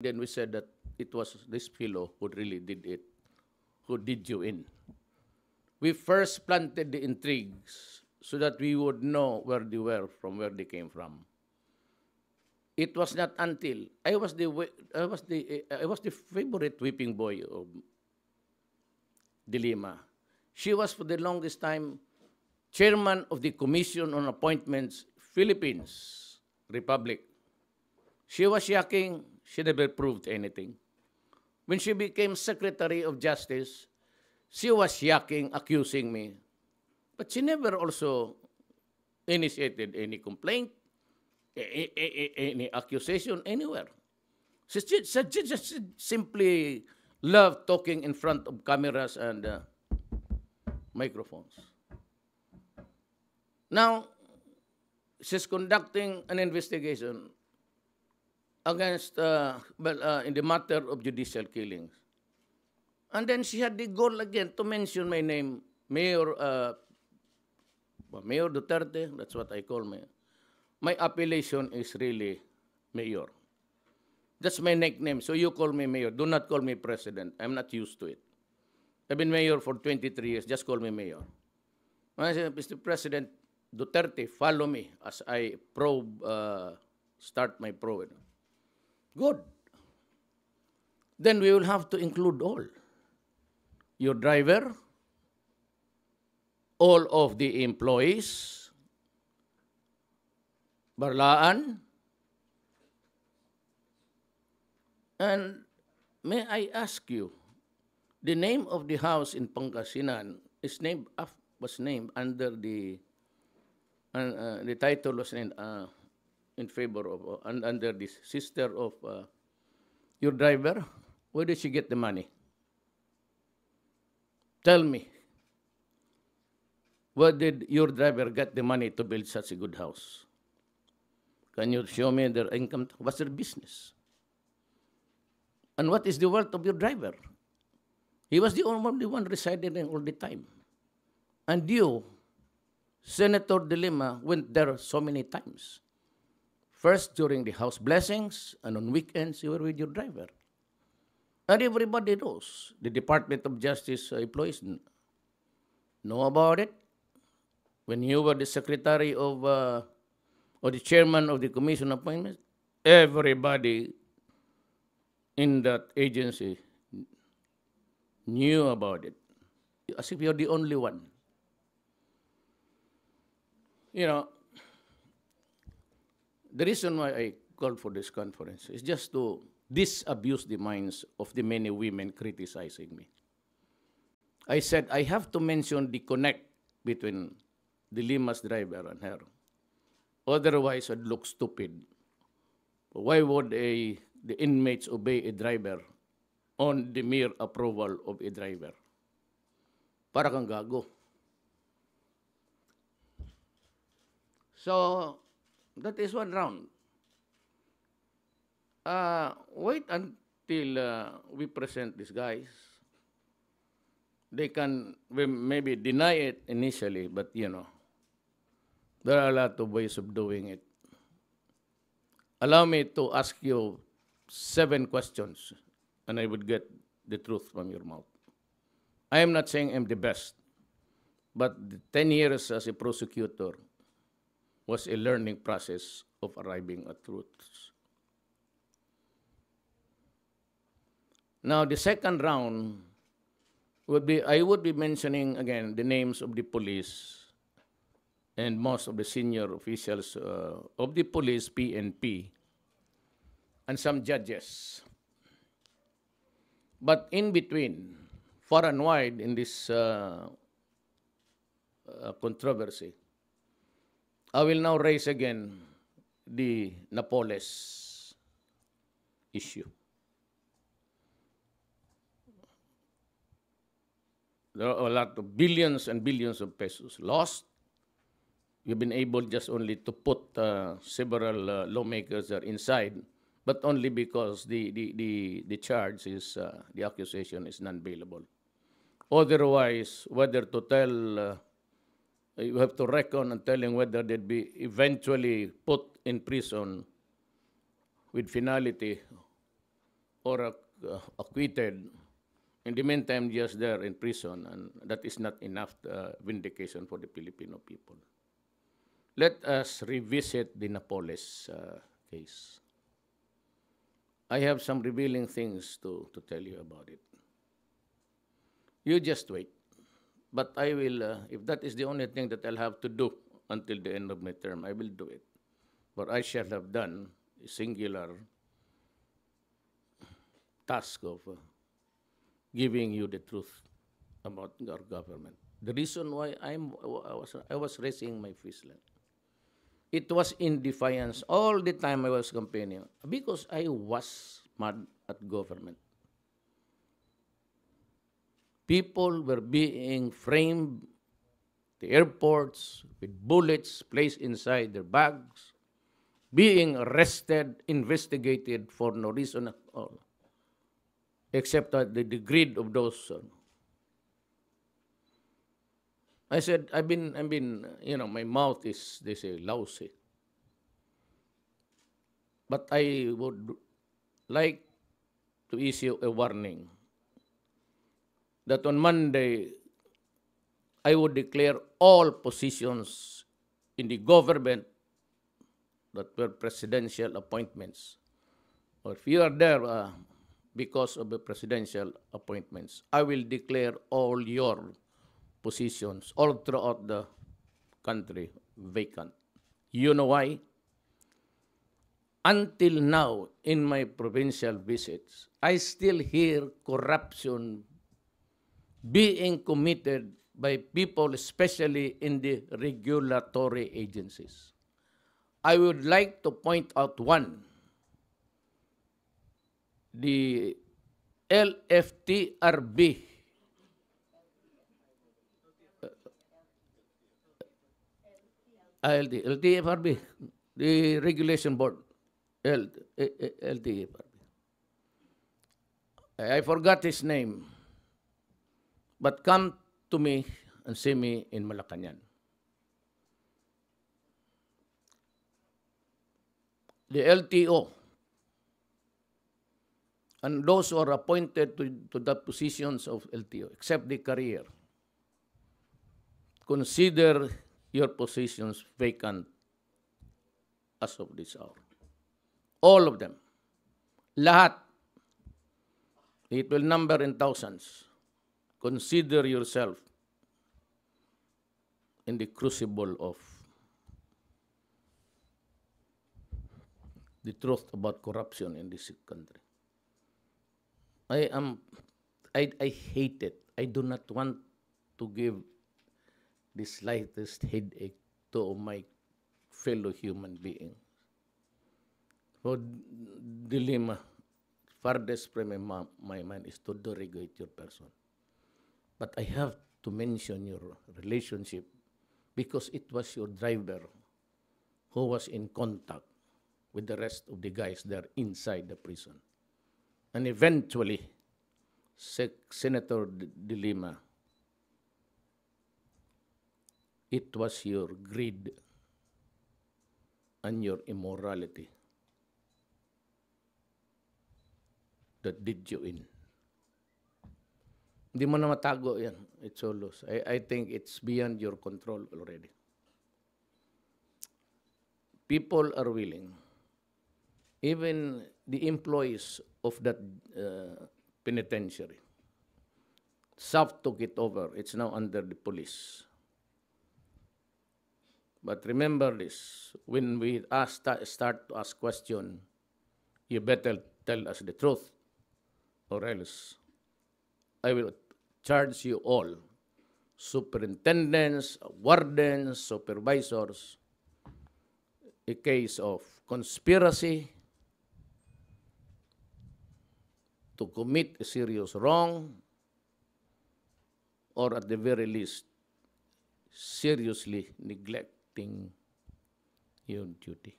Then we said that it was this fellow who really did it, who did you in. We first planted the intrigues so that we would know where they were, from where they came from. It was not until I was the favorite whipping boy of Dilima. She was for the longest time chairman of the Commission on Appointments, Philippines Republic. She was yakking, she never proved anything. When she became Secretary of Justice, she was yakking, accusing me. But she never also initiated any complaint, any accusation anywhere. She just simply loved talking in front of cameras and microphones. Now, she's conducting an investigation against, in the matter of judicial killings. And then she had the gall again to mention my name, Mayor Duterte, that's what I call me. My appellation is really Mayor. That's my nickname, so you call me Mayor. Do not call me President. I'm not used to it. I've been Mayor for 23 years, just call me Mayor. I said, Mr. President Duterte, follow me as I start my probe. Good. Then we will have to include all. Your driver, all of the employees, Barlaan, and may I ask you, the name of the house in Pangasinan was named under the title was named in favor of under the sister of your driver. Where did she get the money? Tell me. Where did your driver get the money to build such a good house? Can you show me their income? What's their business? And what is the wealth of your driver? He was the only one residing there all the time. And you, Senator De Lima, went there so many times. First during the house blessings, and on weekends you were with your driver. And everybody knows. The Department of Justice employees know about it. When you were the secretary of, or the chairman of the Commission on Appointments, everybody in that agency knew about it, as if you're the only one. You know, the reason why I called for this conference is just to disabuse the minds of the many women criticizing me. I said I have to mention the connect between the Lima's driver and her. Otherwise, I'd look stupid. Why would the inmates obey a driver on the mere approval of a driver? Para kang gago. So, that is one round. Wait until we present these guys. They can maybe deny it initially, but you know, there are a lot of ways of doing it. Allow me to ask you 7 questions, and I would get the truth from your mouth. I am not saying I'm the best, but the 10 years as a prosecutor was a learning process of arriving at truths. Now, the second round would be, I would be mentioning again the names of the police and most of the senior officials of the police, PNP, and some judges. But in between, far and wide in this controversy, I will now raise again the Napoles issue. There are a lot of billions and billions of pesos lost. You've been able just only to put several lawmakers there inside, but only because the charge is, the accusation is non-bailable. Otherwise, whether to tell, you have to reckon and telling whether they'd be eventually put in prison with finality or acquitted. In the meantime, just there in prison, and that is not enough vindication for the Filipino people. Let us revisit the Napoles case. I have some revealing things to tell you about it. You just wait. But I will, if that is the only thing that I'll have to do until the end of my term, I will do it. But I shall have done a singular task of giving you the truth about our government. The reason why I was raising my fist, it was in defiance all the time I was campaigning because I was mad at government. People were being framed the airports with bullets placed inside their bags, being arrested, investigated for no reason at all, except that the greed of those. I said, I've been, my mouth is, they say, lousy. But I would like to issue a warning that on Monday, I would declare all positions in the government that were presidential appointments. Or if you are there because of the presidential appointments, I will declare all your positions all throughout the country vacant. You know why? Until now, in my provincial visits, I still hear corruption being committed by people, especially in the regulatory agencies. I would like to point out one. The LFTRB, LTFRB, the regulation board, LTFRB. I forgot his name, but come to me and see me in Malacanang. The LTO and those who are appointed to the positions of LTO, except the career, consider your positions vacant as of this hour. All of them. Lahat. It will number in thousands. Consider yourself in the crucible of the truth about corruption in this country. I hate it. I do not want to give the slightest headache to my fellow human beings. So, dilemma, farthest from my mind is to derogate your person. But I have to mention your relationship because it was your driver who was in contact with the rest of the guys there inside the prison. And eventually, Senator De Lima, it was your greed and your immorality that did you in. Hindi mo na matago yan. It's all loose. I think it's beyond your control already. People are willing. Even the employees of that penitentiary, SAF took it over. It's now under the police. But remember this, when we start to ask questions, you better tell us the truth, or else I will charge you all, superintendents, wardens, supervisors, a case of conspiracy to commit a serious wrong, or at the very least, seriously neglecting your duty.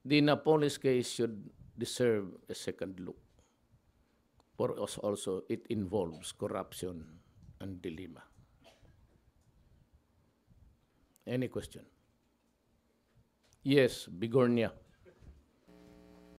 The Napoles case should deserve a second look. For us also, it involves corruption and dilemma. Any question? Yes, Bigornia.